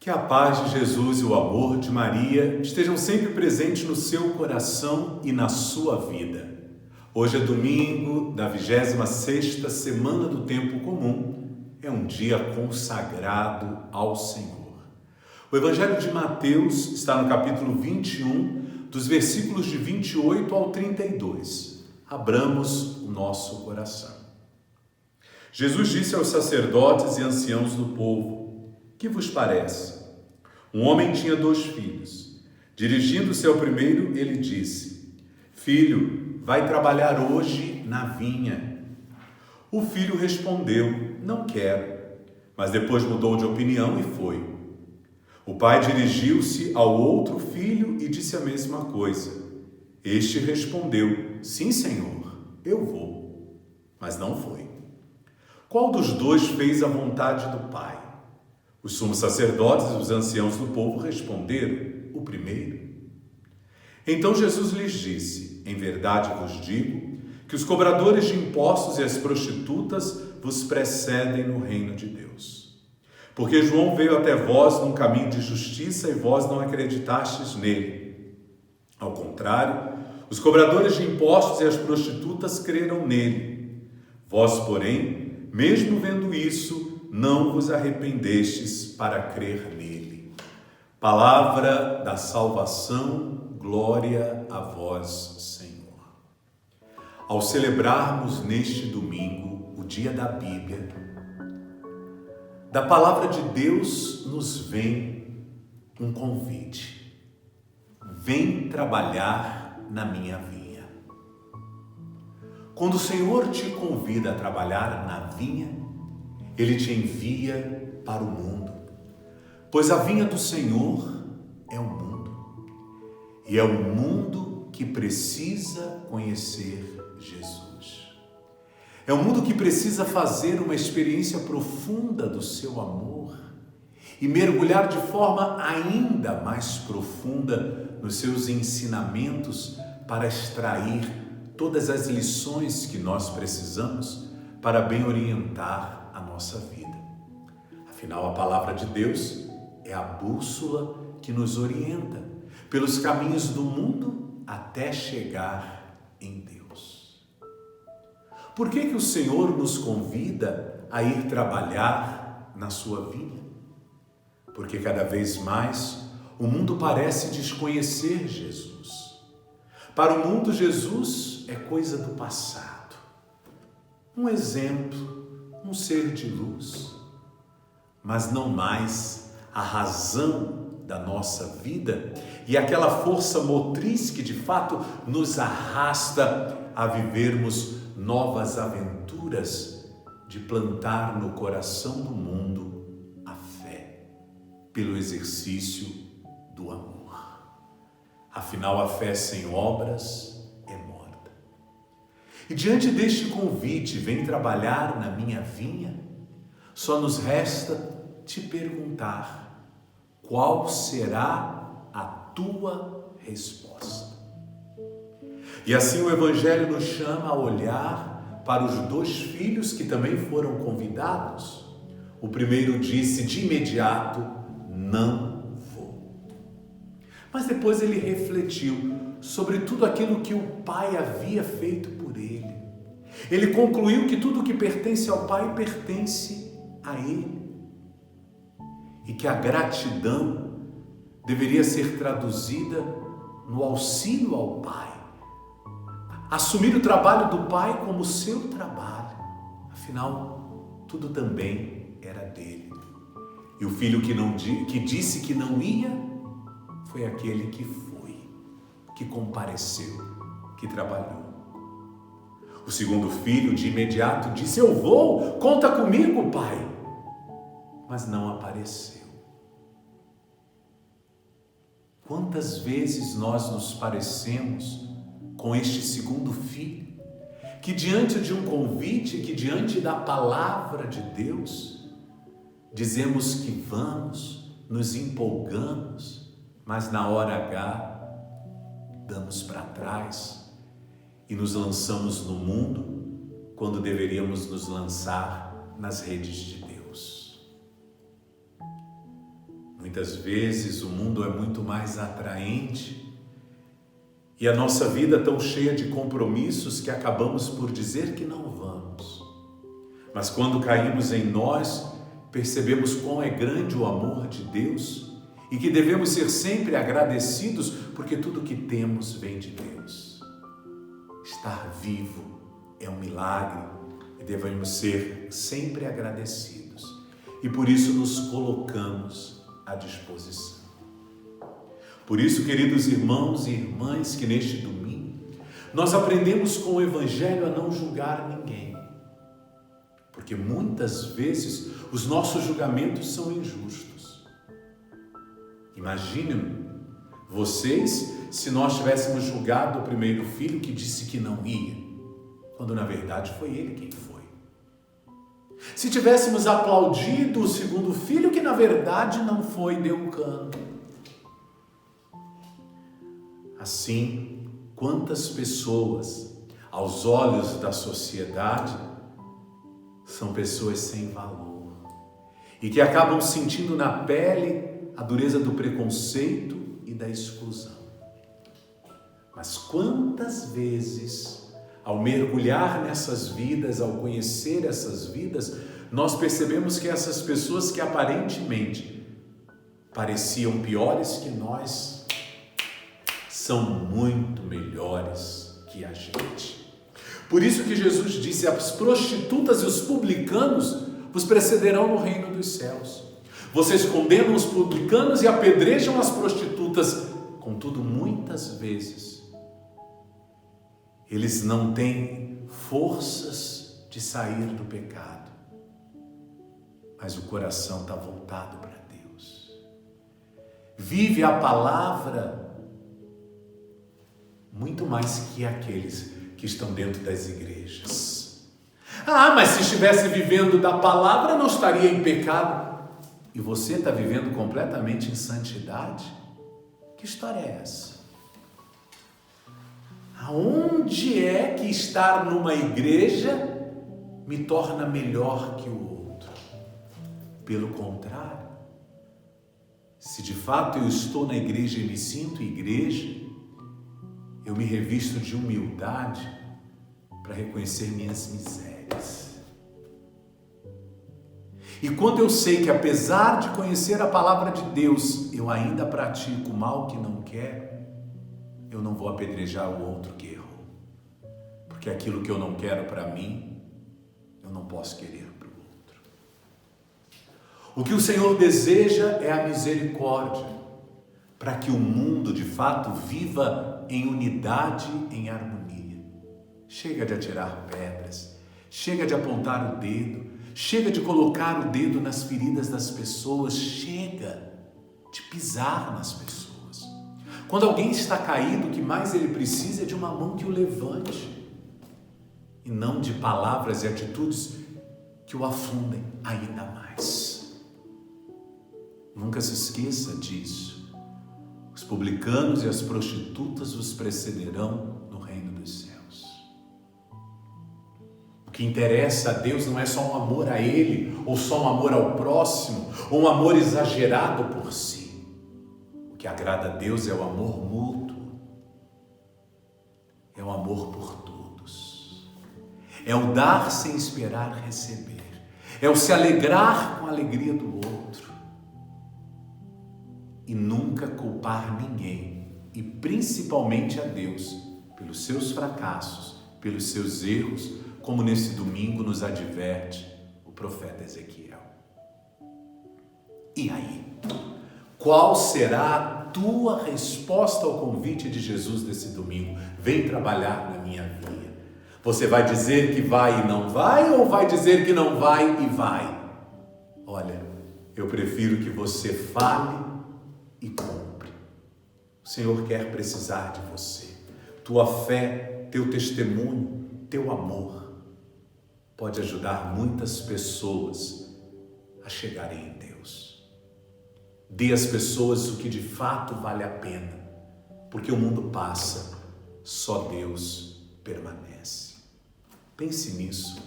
Que a paz de Jesus e o amor de Maria estejam sempre presentes no seu coração e na sua vida. Hoje é domingo da 26ª semana do Tempo Comum. É um dia consagrado ao Senhor. O Evangelho de Mateus está no capítulo 21, dos versículos de 28 ao 32. Abramos o nosso coração. Jesus disse aos sacerdotes e anciãos do povo: que vos parece? Um homem tinha 2 filhos. Dirigindo-se ao primeiro, ele disse: Filho, vai trabalhar hoje na vinha. O filho respondeu: Não quero. Mas depois mudou de opinião e foi. O pai dirigiu-se ao outro filho e disse a mesma coisa. Este respondeu: Sim, Senhor, eu vou. Mas não foi. Qual dos 2 fez a vontade do pai? Os sumos sacerdotes e os anciãos do povo responderam: o primeiro. Então Jesus lhes disse: em verdade vos digo que os cobradores de impostos e as prostitutas vos precedem no reino de Deus. Porque João veio até vós num caminho de justiça e vós não acreditastes nele. Ao contrário, os cobradores de impostos e as prostitutas creram nele. Vós, porém, mesmo vendo isso, não vos arrependestes para crer nele. Palavra da salvação, glória a vós, Senhor. Ao celebrarmos neste domingo o dia da Bíblia, da palavra de Deus nos vem um convite. Vem trabalhar na minha vinha. Quando o Senhor te convida a trabalhar na vinha, Ele te envia para o mundo, pois a vinha do Senhor é o mundo, e é o mundo que precisa conhecer Jesus. É o mundo que precisa fazer uma experiência profunda do seu amor e mergulhar de forma ainda mais profunda nos seus ensinamentos para extrair todas as lições que nós precisamos para bem orientar a nossa vida. Afinal, a palavra de Deus é a bússola que nos orienta pelos caminhos do mundo até chegar em Deus. Por que o Senhor nos convida a ir trabalhar na sua vinha? Porque cada vez mais o mundo parece desconhecer Jesus. Para o mundo, Jesus é coisa do passado. Um exemplo, um ser de luz, mas não mais a razão da nossa vida e aquela força motriz que de fato nos arrasta a vivermos novas aventuras de plantar no coração do mundo a fé, pelo exercício do amor. Afinal, a fé sem obras é morta. E diante deste convite, vem trabalhar na minha vinha, só nos resta te perguntar: qual será a tua resposta? E assim o Evangelho nos chama a olhar para os 2 filhos que também foram convidados. O primeiro disse de imediato: não vou. Mas depois ele refletiu sobre tudo aquilo que o pai havia feito por ele. Ele concluiu que tudo que pertence ao pai pertence a ele. E que a gratidão deveria ser traduzida no auxílio ao pai. Assumir o trabalho do pai como seu trabalho. Afinal, tudo também era dele. E o filho que disse que não ia, foi aquele que foi, que compareceu, que trabalhou. O segundo filho de imediato disse: eu vou, conta comigo, pai. Mas não apareceu. Quantas vezes nós nos parecemos com este segundo filho, que diante de um convite, que diante da palavra de Deus, dizemos que vamos, nos empolgamos, mas na hora H damos para trás e nos lançamos no mundo quando deveríamos nos lançar nas redes de Deus. No Muitas vezes o mundo é muito mais atraente e a nossa vida tão cheia de compromissos que acabamos por dizer que não vamos. Mas quando caímos em nós, percebemos quão é grande o amor de Deus e que devemos ser sempre agradecidos porque tudo que temos vem de Deus. Estar vivo é um milagre e devemos ser sempre agradecidos. E por isso nos colocamos à disposição. Por isso, queridos irmãos e irmãs, que neste domingo nós aprendemos com o Evangelho a não julgar ninguém. Porque muitas vezes os nossos julgamentos são injustos. Imaginem vocês se nós tivéssemos julgado o primeiro filho que disse que não ia, quando na verdade foi ele quem foi. Se tivéssemos aplaudido o segundo filho que na verdade não foi, deu um cano. Assim, quantas pessoas, aos olhos da sociedade, são pessoas sem valor e que acabam sentindo na pele a dureza do preconceito e da exclusão. Mas quantas vezes, ao mergulhar nessas vidas, ao conhecer essas vidas, nós percebemos que essas pessoas que aparentemente pareciam piores que nós, são muito melhores que a gente. Por isso que Jesus disse: as prostitutas e os publicanos vos precederão no reino dos céus. Vocês condenam os publicanos e apedrejam as prostitutas. Contudo, muitas vezes, eles não têm forças de sair do pecado, mas o coração está voltado para Deus. Vive a palavra muito mais que aqueles que estão dentro das igrejas. Mas se estivesse vivendo da palavra, não estaria em pecado. E você está vivendo completamente em santidade? Que história é essa? Aonde é que estar numa igreja me torna melhor que o outro? Pelo contrário, se de fato eu estou na igreja e me sinto igreja, eu me revisto de humildade para reconhecer minhas misérias. E quando eu sei que, apesar de conhecer a palavra de Deus, eu ainda pratico o mal que não quero, eu não vou apedrejar o outro que errou. Porque aquilo que eu não quero para mim, eu não posso querer para o outro. O que o Senhor deseja é a misericórdia, para que o mundo, de fato, viva em unidade, em harmonia. Chega de atirar pedras, chega de apontar o dedo, chega de colocar o dedo nas feridas das pessoas, chega de pisar nas pessoas. Quando alguém está caído, o que mais ele precisa é de uma mão que o levante, e não de palavras e atitudes que o afundem ainda mais. Nunca se esqueça disso. Os publicanos e as prostitutas os precederão no reino dos céus. O que interessa a Deus não é só um amor a Ele, ou só um amor ao próximo, ou um amor exagerado por si. O que agrada a Deus é o amor mútuo, é o amor por todos, é o dar sem esperar receber, é o se alegrar com a alegria do outro. E nunca culpar ninguém, e principalmente a Deus, pelos seus fracassos, pelos seus erros, como nesse domingo nos adverte o profeta Ezequiel. E aí? Qual será a tua resposta ao convite de Jesus desse domingo? Vem trabalhar na minha vinha. Você vai dizer que vai e não vai, ou vai dizer que não vai e vai? Olha, eu prefiro que você fale e cumpre. O Senhor quer precisar de você. Tua fé, teu testemunho, teu amor pode ajudar muitas pessoas a chegarem em Deus. Dê às pessoas o que de fato vale a pena, porque o mundo passa, só Deus permanece. Pense nisso.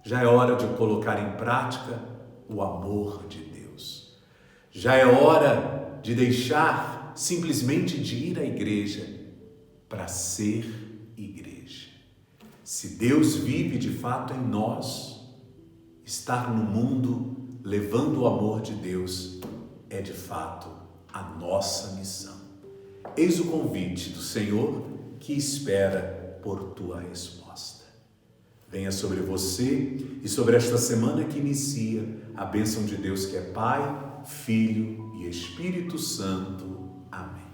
Já é hora de colocar em prática o amor de Deus. Já é hora de deixar simplesmente de ir à igreja para ser igreja. Se Deus vive de fato em nós, estar no mundo levando o amor de Deus é de fato a nossa missão. Eis o convite do Senhor que espera por tua resposta. Venha sobre você e sobre esta semana que inicia a bênção de Deus que é Pai, Filho e Espírito Santo. Amém.